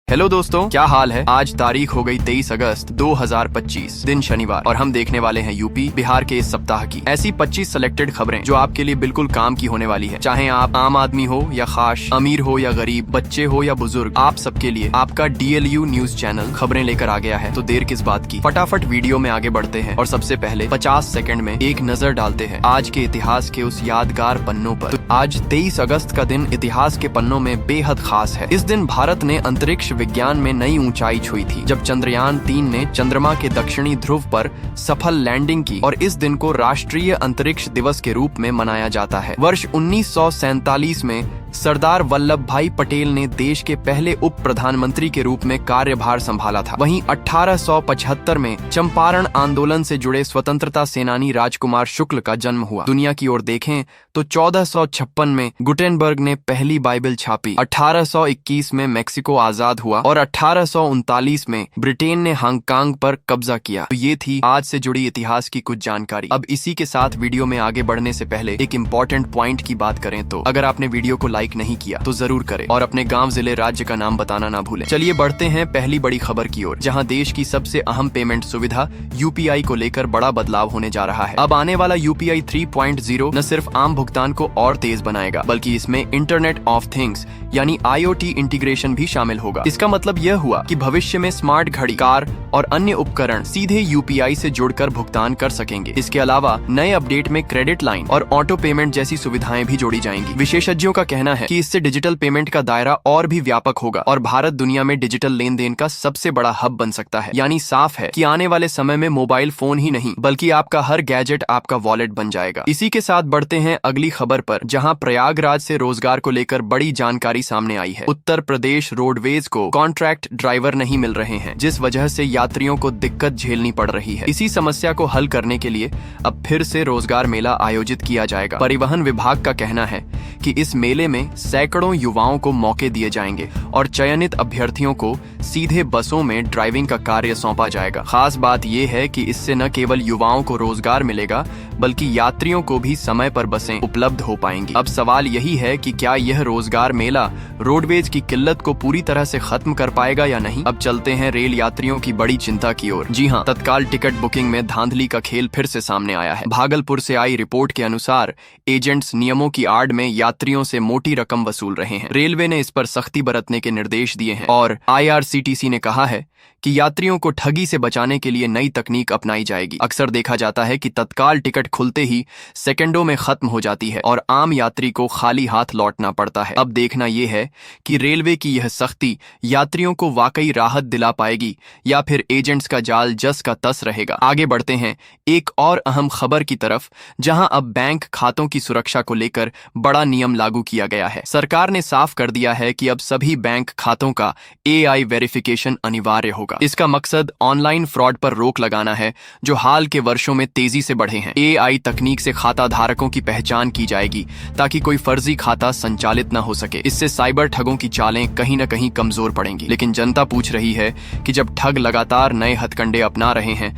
Hello दोस्तों, क्या हाल है। आज तारीख हो गई 23 अगस्त 2025, दिन शनिवार, और हम देखने वाले हैं यूपी बिहार के इस सप्ताह की ऐसी 25 सिलेक्टेड खबरें जो आपके लिए बिल्कुल काम की होने वाली है। चाहे आप आम आदमी हो या खास, अमीर हो या गरीब, बच्चे हो या बुजुर्ग, आप सबके लिए आपका DLU न्यूज चैनल खबरें लेकर आ गया है। तो देर किस बात की, फटाफट वीडियो में आगे बढ़ते हैं और सबसे पहले 50 सेकंड में एक नजर डालते हैं आज के इतिहास के उस यादगार पन्नों पर। तो आज 23 अगस्त का दिन इतिहास के पन्नों में बेहद खास है। इस दिन भारत ने अंतरिक्ष विज्ञान में नई ऊंचाई छुई थी जब चंद्रयान 3 ने चंद्रमा के दक्षिणी ध्रुव पर सफल लैंडिंग की, और इस दिन को राष्ट्रीय अंतरिक्ष दिवस के रूप में मनाया जाता है। वर्ष 1947 में सरदार वल्लभ भाई पटेल ने देश के पहले उप प्रधानमंत्री के रूप में कार्यभार संभाला था। वहीं 1875 में चंपारण आंदोलन से जुड़े स्वतंत्रता सेनानी राजकुमार शुक्ल का जन्म हुआ। दुनिया की ओर देखें तो 1456 में गुटेनबर्ग ने पहली बाइबल छापी, 1821 में मेक्सिको आजाद हुआ और 1839 में ब्रिटेन ने हांगकांग पर कब्जा किया। तो ये थी आज से जुड़ी इतिहास की कुछ जानकारी। अब इसी के साथ वीडियो में आगे बढ़ने से पहले एक इम्पोर्टेंट पॉइंट की बात करें तो अगर आपने वीडियो को लाइक नहीं किया तो जरूर करें और अपने गांव, जिले, राज्य का नाम बताना ना भूलें। चलिए बढ़ते हैं पहली बड़ी खबर की ओर, जहां देश की सबसे अहम पेमेंट सुविधा UPI को लेकर बड़ा बदलाव होने जा रहा है। अब आने वाला UPI 3.0 न सिर्फ आम भुगतान को और तेज बनाएगा, बल्कि इसमें इंटरनेट ऑफ थिंग्स यानी IoT इंटीग्रेशन भी शामिल होगा। इसका मतलब यह हुआ कि भविष्य में स्मार्ट घड़ी, कार और अन्य उपकरण सीधे UPI से जुड़कर भुगतान कर सकेंगे। इसके अलावा नए अपडेट में क्रेडिट लाइन और ऑटो पेमेंट जैसी सुविधाएं भी जोड़ी जाएंगी। विशेषज्ञों का कहना है कि इससे डिजिटल पेमेंट का दायरा और भी व्यापक होगा और भारत दुनिया में डिजिटल लेन देन का सबसे बड़ा हब बन सकता है। यानी साफ है कि आने वाले समय में मोबाइल फोन ही नहीं बल्कि आपका हर गैजेट आपका वॉलेट बन जाएगा। इसी के साथ बढ़ते हैं अगली खबर पर, जहां प्रयागराज से रोजगार को लेकर बड़ी जानकारी सामने आई है। उत्तर प्रदेश रोडवेज को कॉन्ट्रैक्ट ड्राइवर नहीं मिल रहे हैं, जिस वजह से यात्रियों को दिक्कत झेलनी पड़ रही है। इसी समस्या को हल करने के लिए अब फिर से रोजगार मेला आयोजित किया जाएगा। परिवहन विभाग का कहना है कि इस मेले में सैकड़ों युवाओं को मौके दिए जाएंगे और चयनित अभ्यर्थियों को सीधे बसों में ड्राइविंग का कार्य सौंपा जाएगा। खास बात यह है कि इससे न केवल युवाओं को रोजगार मिलेगा बल्कि यात्रियों को भी समय पर बसें उपलब्ध हो पाएंगी। अब सवाल यही है कि क्या यह रोजगार मेला रोडवेज की किल्लत को पूरी तरह से खत्म कर पाएगा या नहीं। अब चलते हैं रेल यात्रियों की बड़ी चिंता की ओर। जी हाँ, तत्काल टिकट बुकिंग में धांधली का खेल फिर से सामने आया है। भागलपुर से आई रिपोर्ट के अनुसार एजेंट्स नियमों की आड़ में यात्रियों से मोटी रकम वसूल रहे हैं। रेलवे ने इस पर सख्ती बरतने के निर्देश दिए हैं और IRCTC ने कहा है कि यात्रियों को ठगी से बचाने के लिए नई तकनीक अपनाई जाएगी। अक्सर देखा जाता है कि तत्काल टिकट खुलते ही सेकंडों में खत्म हो जाती है और आम यात्री को खाली हाथ लौटना पड़ता है। अब देखना यह है कि रेलवे की यह सख्ती यात्रियों को वाकई राहत दिला पाएगी या फिर एजेंट्स का जाल जस का तस रहेगा। आगे बढ़ते हैं एक और अहम खबर की तरफ, जहां अब बैंक खातों की सुरक्षा को लेकर बड़ा नियम लागू किया गया है। सरकार ने साफ कर दिया है कि अब सभी बैंक खातों का AI वेरिफिकेशन अनिवार्य होगा। इसका मकसद ऑनलाइन फ्रॉड पर रोक लगाना है, जो हाल के वर्षों में तेजी से बढ़े हैं। AI तकनीक से खाता धारकों की पहचान की जाएगी ताकि कोई फर्जी खाता संचालित न हो सके। इससे साइबर ठगों की चालें कहीं न कहीं कमजोर पड़ेंगी। लेकिन जनता पूछ रही है कि जब ठग लगातार नए हथकंडे अपना रहे हैं,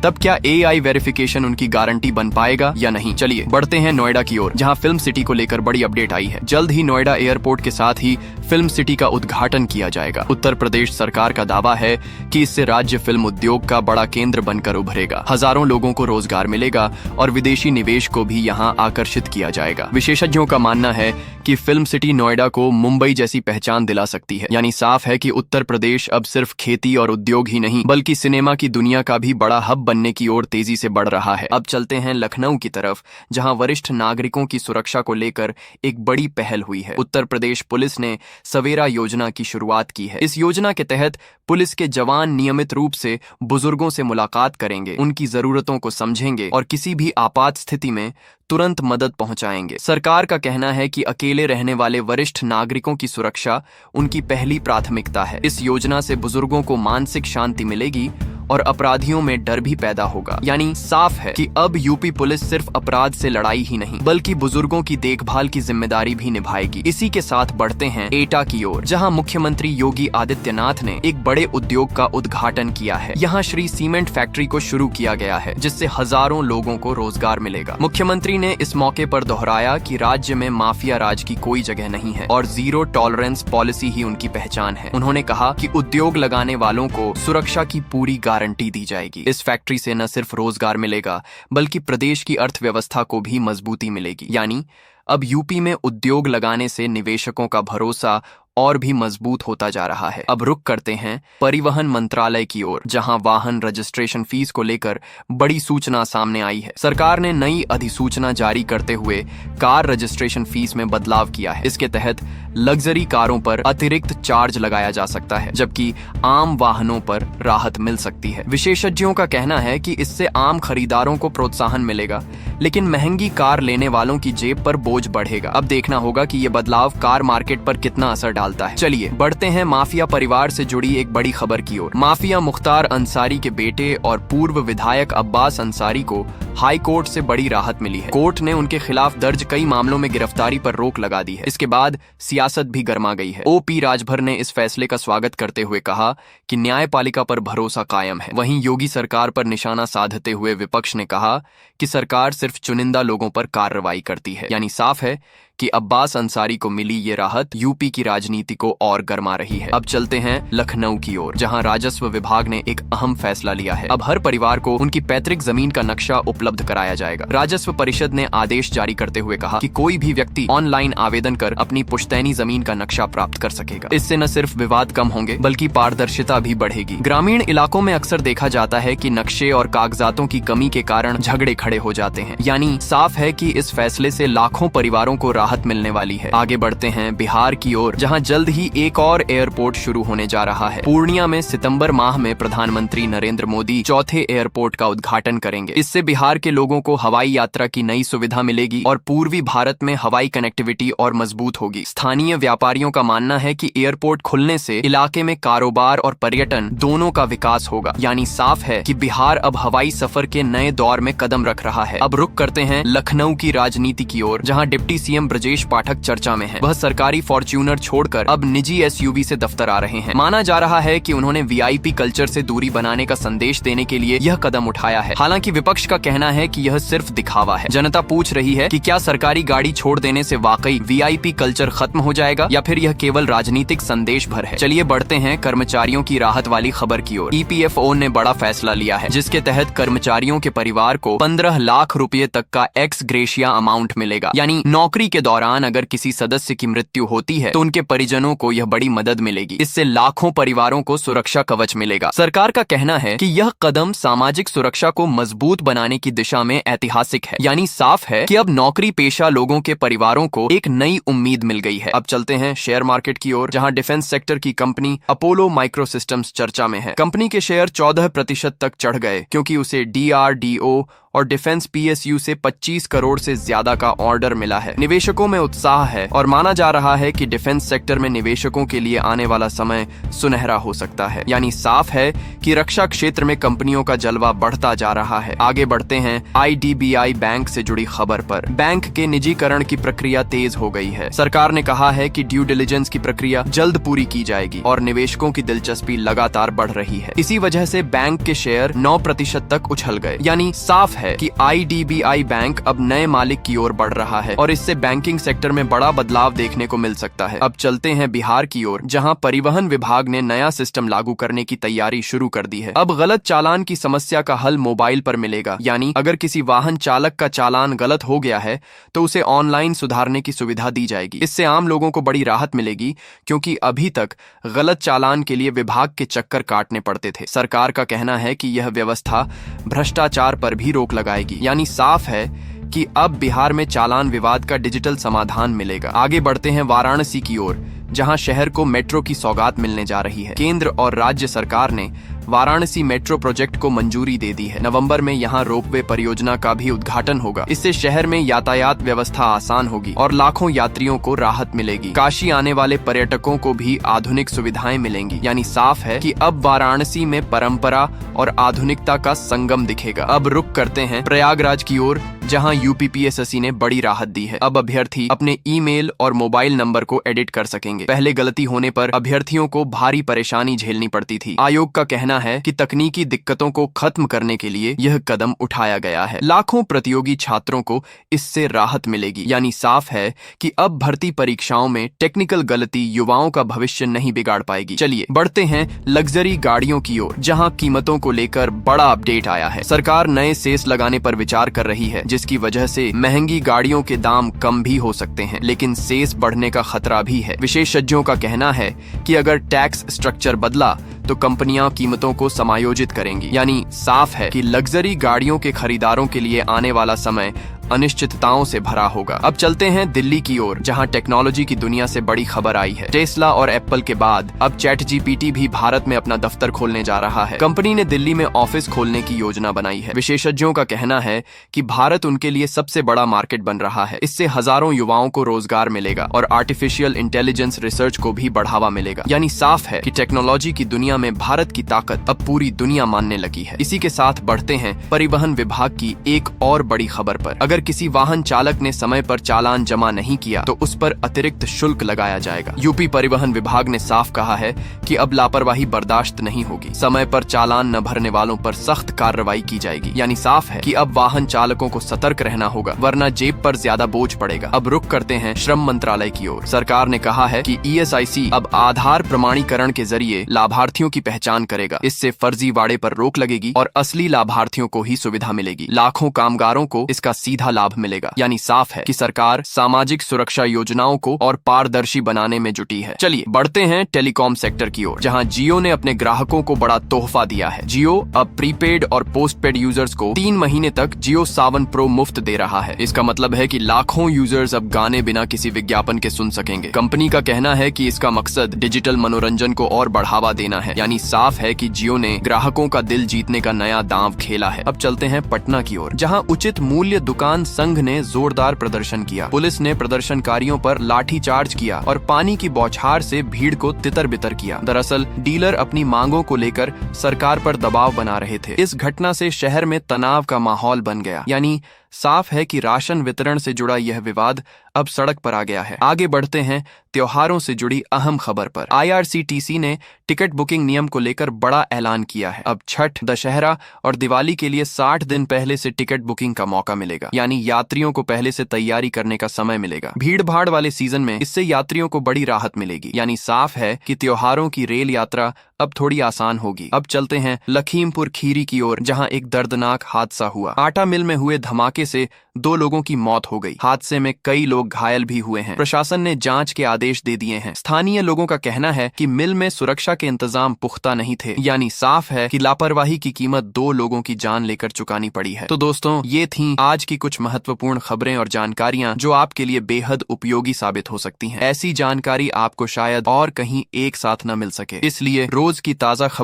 तब क्या AI वेरिफिकेशन उनकी गारंटी बन पाएगा या नहीं। चलिए बढ़ते हैं नोएडा की ओर, जहां फिल्म सिटी को लेकर बड़ी अपडेट आई है। जल्द ही नोएडा एयरपोर्ट के साथ ही फिल्म सिटी का उद्घाटन किया जाएगा। उत्तर प्रदेश सरकार का दावा है कि इससे राज्य फिल्म उद्योग का बड़ा केंद्र बनकर उभरेगा। हजारों लोगों को रोजगार मिलेगा और विदेशी निवेश को भी यहां आकर्षित किया जाएगा। विशेषज्ञों का मानना है कि फिल्म सिटी नोएडा को मुंबई जैसी पहचान दिला सकती है। यानी साफ है कि उत्तर प्रदेश अब सिर्फ खेती और उद्योग ही नहीं बल्कि सिनेमा की दुनिया का भी बड़ा हब बनने की ओर तेजी से बढ़ रहा है। अब चलते हैं लखनऊ की तरफ, जहां वरिष्ठ नागरिकों की सुरक्षा को लेकर एक बड़ी पहल हुई है। उत्तर प्रदेश पुलिस ने सवेरा योजना की शुरुआत की है। इस योजना के तहत पुलिस के जवान नियमित रूप से बुजुर्गों से मुलाकात करेंगे, उनकी जरूरतों को समझेंगे और किसी भी आपात स्थिति में तुरंत मदद पहुंचाएंगे। सरकार का कहना है कि अकेले रहने वाले वरिष्ठ नागरिकों की सुरक्षा उनकी पहली प्राथमिकता है। इस योजना से बुजुर्गों को मानसिक शांति मिलेगी और अपराधियों में डर भी पैदा होगा। यानी साफ है कि अब यूपी पुलिस सिर्फ अपराध से लड़ाई ही नहीं बल्कि बुजुर्गों की देखभाल की जिम्मेदारी भी निभाएगी। इसी के साथ बढ़ते हैं एटा की ओर, जहां मुख्यमंत्री योगी आदित्यनाथ ने एक बड़े उद्योग का उद्घाटन किया है। यहाँ श्री सीमेंट फैक्ट्री को शुरू किया गया है जिससे हजारों लोगों को रोजगार मिलेगा। मुख्यमंत्री ने इस मौके पर दोहराया कि राज्य में माफिया राज की कोई जगह नहीं है और जीरो टॉलरेंस पॉलिसी ही उनकी पहचान है। उन्होंने कहा कि उद्योग लगाने वालों को सुरक्षा की पूरी गारंटी दी जाएगी। इस फैक्ट्री से न सिर्फ रोजगार मिलेगा बल्कि प्रदेश की अर्थव्यवस्था को भी मजबूती मिलेगी। यानी अब यूपी में उद्योग लगाने से निवेशकों का भरोसा और भी मजबूत होता जा रहा है। अब रुक करते हैं परिवहन मंत्रालय की ओर, जहां वाहन रजिस्ट्रेशन फीस को लेकर बड़ी सूचना सामने आई है। सरकार ने नई अधिसूचना जारी करते हुए कार रजिस्ट्रेशन फीस में बदलाव किया है। इसके तहत लग्जरी कारों पर अतिरिक्त चार्ज लगाया जा सकता है जबकि आम वाहनों पर राहत मिल सकती है। विशेषज्ञों का कहना है कि इससे आम खरीदारों को प्रोत्साहन मिलेगा लेकिन महंगी कार लेने वालों की जेब पर बोझ बढ़ेगा। अब देखना होगा कि ये बदलाव कार मार्केट पर कितना असर डालता है। चलिए बढ़ते हैं माफिया परिवार से जुड़ी एक बड़ी खबर की ओर। माफिया मुख्तार अंसारी के बेटे और पूर्व विधायक अब्बास अंसारी को हाई कोर्ट से बड़ी राहत मिली है। कोर्ट ने उनके खिलाफ दर्ज कई मामलों में गिरफ्तारी पर रोक लगा दी है। इसके बाद सियासत भी गर्मा गई है। ओपी राजभर ने इस फैसले का स्वागत करते हुए कहा कि न्यायपालिका पर भरोसा कायम है। वहीं योगी सरकार पर निशाना साधते हुए विपक्ष ने कहा कि सरकार सिर्फ चुनिंदा लोगों पर कार्रवाई करती है। यानी साफ है कि अब्बास अंसारी को मिली ये राहत यूपी की राजनीति को और गर्मा रही है। अब चलते हैं लखनऊ की ओर, जहां राजस्व विभाग ने एक अहम फैसला लिया है। अब हर परिवार को उनकी पैतृक जमीन का नक्शा उपलब्ध कराया जाएगा। राजस्व परिषद ने आदेश जारी करते हुए कहा कि कोई भी व्यक्ति ऑनलाइन आवेदन कर अपनी पुश्तैनी जमीन का नक्शा प्राप्त कर सकेगा। इससे न सिर्फ विवाद कम होंगे बल्कि पारदर्शिता भी बढ़ेगी। ग्रामीण इलाकों में अक्सर देखा जाता है कि नक्शे और कागजातों की कमी के कारण झगड़े खड़े हो जाते हैं। यानी साफ है कि इस फैसले से लाखों परिवारों को राहत मिलने वाली है। आगे बढ़ते हैं बिहार की ओर, जहां जल्द ही एक और एयरपोर्ट शुरू होने जा रहा है। पूर्णिया में सितंबर माह में प्रधानमंत्री नरेंद्र मोदी चौथे एयरपोर्ट का उद्घाटन करेंगे। इससे बिहार के लोगों को हवाई यात्रा की नई सुविधा मिलेगी और पूर्वी भारत में हवाई कनेक्टिविटी और मजबूत होगी। स्थानीय व्यापारियों का मानना है कि एयरपोर्ट खुलने से इलाके में कारोबार और पर्यटन दोनों का विकास होगा। यानी साफ है कि बिहार अब हवाई सफर के नए दौर में कदम रख रहा है। अब रुक करते हैं लखनऊ की राजनीति की ओर, जहां डिप्टी सीएम ब्रजेश पाठक चर्चा में हैं। वह सरकारी फॉर्च्यूनर छोड़कर अब निजी एसयूवी से दफ्तर आ रहे हैं। माना जा रहा है कि उन्होंने वीआईपी कल्चर से दूरी बनाने का संदेश देने के लिए यह कदम उठाया है। हालांकि विपक्ष का कहना है कि यह सिर्फ दिखावा है। जनता पूछ रही है कि क्या सरकारी गाड़ी छोड़ देने से वाकई वीआईपी कल्चर खत्म हो जाएगा या फिर यह केवल राजनीतिक संदेश भर है। चलिए बढ़ते हैं कर्मचारियों की राहत वाली खबर की ओर। ईपीएफओ ने बड़ा फैसला लिया है जिसके तहत कर्मचारियों के परिवार को 15 लाख रुपए तक का एक्स ग्रेशिया अमाउंट मिलेगा। यानी नौकरी के दौरान अगर किसी सदस्य की मृत्यु होती है तो उनके परिजनों को यह बड़ी मदद मिलेगी। इससे लाखों परिवारों को सुरक्षा कवच मिलेगा। सरकार का कहना है कि यह कदम सामाजिक सुरक्षा को मजबूत बनाने की दिशा में ऐतिहासिक है। यानी साफ है कि अब नौकरी पेशा लोगों के परिवारों को एक नई उम्मीद मिल गई है। अब चलते हैं शेयर मार्केट की ओर, जहां डिफेंस सेक्टर की कंपनी अपोलो माइक्रोसिस्टम्स चर्चा में है। कंपनी के शेयर 14% तक चढ़ गए क्योंकि उसे डीआरडीओ और डिफेंस पीएसयू से 25 करोड़ से ज्यादा का ऑर्डर मिला है। निवेशकों में उत्साह है और माना जा रहा है कि डिफेंस सेक्टर में निवेशकों के लिए आने वाला समय सुनहरा हो सकता है। यानी साफ है कि रक्षा क्षेत्र में कंपनियों का जलवा बढ़ता जा रहा है। आगे बढ़ते हैं आईडीबीआई बैंक से जुड़ी खबर पर। बैंक के निजीकरण की प्रक्रिया तेज हो गई है। सरकार ने कहा है कि ड्यू डिलिजेंस की प्रक्रिया जल्द पूरी की जाएगी और निवेशकों की दिलचस्पी लगातार बढ़ रही है। इसी वजह से बैंक के शेयर 9% तक उछल गए। यानी साफ है कि आईडीबीआई बैंक अब नए मालिक की ओर बढ़ रहा है और इससे बैंकिंग सेक्टर में बड़ा बदलाव देखने को मिल सकता है। अब चलते हैं बिहार की ओर, जहां परिवहन विभाग ने नया सिस्टम लागू करने की तैयारी शुरू कर दी है। अब गलत चालान की समस्या का हल मोबाइल पर मिलेगा। यानी अगर किसी वाहन चालक का चालान गलत हो गया है तो उसे ऑनलाइन सुधारने की सुविधा दी जाएगी। इससे आम लोगों को बड़ी राहत मिलेगी क्योंकि अभी तक गलत चालान के लिए विभाग के चक्कर काटने पड़ते थे। सरकार का कहना है कि यह व्यवस्था भ्रष्टाचार पर भी रोक लगाएगी। यानी साफ है कि अब बिहार में चालान विवाद का डिजिटल समाधान मिलेगा। आगे बढ़ते हैं वाराणसी की ओर, जहां शहर को मेट्रो की सौगात मिलने जा रही है। केंद्र और राज्य सरकार ने वाराणसी मेट्रो प्रोजेक्ट को मंजूरी दे दी है। नवंबर में यहां रोपवे परियोजना का भी उद्घाटन होगा। इससे शहर में यातायात व्यवस्था आसान होगी और लाखों यात्रियों को राहत मिलेगी। काशी आने वाले पर्यटकों को भी आधुनिक सुविधाएं मिलेंगी। यानी साफ है कि अब वाराणसी में परंपरा और आधुनिकता का संगम दिखेगा। अब रुक करते हैं प्रयागराज की ओर, जहां यूपीपीएससी ने बड़ी राहत दी है। अब अभ्यर्थी अपने ईमेल और मोबाइल नंबर को एडिट कर सकेंगे। पहले गलती होने पर अभ्यर्थियों को भारी परेशानी झेलनी पड़ती थी। आयोग का कहना है कि तकनीकी दिक्कतों को खत्म करने के लिए यह कदम उठाया गया है। लाखों प्रतियोगी छात्रों को इससे राहत मिलेगी। यानी साफ है कि अब भर्ती परीक्षाओं में टेक्निकल गलती युवाओं का भविष्य नहीं बिगाड़ पाएगी। चलिए बढ़ते हैं लग्जरी गाड़ियों की ओर, जहां कीमतों को लेकर बड़ा अपडेट आया है। सरकार नए सेस लगाने पर विचार कर रही है, जिसकी वजह से महंगी गाड़ियों के दाम कम भी हो सकते हैं, लेकिन सेस बढ़ने का खतरा भी है। विशेषज्ञों का कहना है कि अगर टैक्स स्ट्रक्चर बदला तो कंपनियां कीमतों को समायोजित करेंगी। यानी साफ है कि लग्जरी गाड़ियों के खरीदारों के लिए आने वाला समय अनिश्चितताओं से भरा होगा। अब चलते हैं दिल्ली की ओर, जहां टेक्नोलॉजी की दुनिया से बड़ी खबर आई है। टेस्ला और एप्पल के बाद अब ChatGPT भी भारत में अपना दफ्तर खोलने जा रहा है। कंपनी ने दिल्ली में ऑफिस खोलने की योजना बनाई है। विशेषज्ञों का कहना है कि भारत उनके लिए सबसे बड़ा मार्केट बन रहा है। इससे हजारों युवाओं को रोजगार मिलेगा और आर्टिफिशियल इंटेलिजेंस रिसर्च को भी बढ़ावा मिलेगा। यानी साफ है कि टेक्नोलॉजी की दुनिया में भारत की ताकत अब पूरी दुनिया मानने लगी है। इसी के साथ बढ़ते हैं परिवहन विभाग की एक और बड़ी खबर पर। अगर किसी वाहन चालक ने समय पर चालान जमा नहीं किया तो उस पर अतिरिक्त शुल्क लगाया जाएगा। यूपी परिवहन विभाग ने साफ कहा है कि अब लापरवाही बर्दाश्त नहीं होगी। समय पर चालान न भरने वालों पर सख्त कार्रवाई की जाएगी। यानी साफ है कि अब वाहन चालकों को सतर्क रहना होगा, वरना जेब पर ज्यादा बोझ पड़ेगा। अब रुक करते हैं श्रम मंत्रालय की ओर। सरकार ने कहा है कि ESIC अब आधार प्रमाणीकरण के जरिए लाभार्थियों की पहचान करेगा। इससे फर्जीवाड़े पर रोक लगेगी और असली लाभार्थियों को ही सुविधा मिलेगी। लाखों कामगारों को इसका सीधा लाभ मिलेगा। यानी साफ है कि सरकार सामाजिक सुरक्षा योजनाओं को और पारदर्शी बनाने में जुटी है। चलिए बढ़ते हैं टेलीकॉम सेक्टर की ओर, जहां जियो ने अपने ग्राहकों को बड़ा तोहफा दिया है। जियो अब प्रीपेड और पोस्टपेड यूजर्स को 3 महीने तक जियो सावन प्रो मुफ्त दे रहा है। इसका मतलब है कि लाखों यूजर्स अब गाने बिना किसी विज्ञापन के सुन सकेंगे। कंपनी का कहना है कि इसका मकसद डिजिटल मनोरंजन को और बढ़ावा देना है। यानी साफ है कि जियो ने ग्राहकों का दिल जीतने का नया दांव खेला है। अब चलते हैं पटना की ओर, जहां उचित मूल्य दुकान संघ ने जोरदार प्रदर्शन किया। पुलिस ने प्रदर्शनकारियों पर लाठीचार्ज किया और पानी की बौछार से भीड़ को तितर बितर किया। दरअसल डीलर अपनी मांगों को लेकर सरकार पर दबाव बना रहे थे। इस घटना से शहर में तनाव का माहौल बन गया। यानी साफ है कि राशन वितरण से जुड़ा यह विवाद अब सड़क पर आ गया है। आगे बढ़ते हैं त्योहारों से जुड़ी अहम खबर पर। IRCTC ने टिकट बुकिंग नियम को लेकर बड़ा ऐलान किया है। अब छठ, दशहरा और दिवाली के लिए 60 दिन पहले से टिकट बुकिंग का मौका मिलेगा। यानी यात्रियों को पहले से तैयारी करने का समय मिलेगा। भीड़ भाड़ वाले सीजन में इससे यात्रियों को बड़ी राहत मिलेगी। यानी साफ है कि त्योहारों की रेल यात्रा अब थोड़ी आसान होगी। अब चलते हैं लखीमपुर खीरी की ओर, जहां एक दर्दनाक हादसा हुआ। आटा मिल में हुए धमाके से 2 लोगों की मौत हो गई। हादसे में कई लोग घायल भी हुए हैं। प्रशासन ने जांच के आदेश दे दिए हैं। स्थानीय लोगों का कहना है कि मिल में सुरक्षा के इंतजाम पुख्ता नहीं थे। यानी साफ है कि लापरवाही की कीमत 2 लोगों की जान लेकर चुकानी पड़ी है। तो दोस्तों, ये थीं आज की कुछ महत्वपूर्ण खबरें और जानकारियां जो आपके लिए बेहद उपयोगी साबित हो सकती हैं। ऐसी जानकारी आपको शायद और कहीं एक साथ न मिल सके, इसलिए रोज की ताजा खबर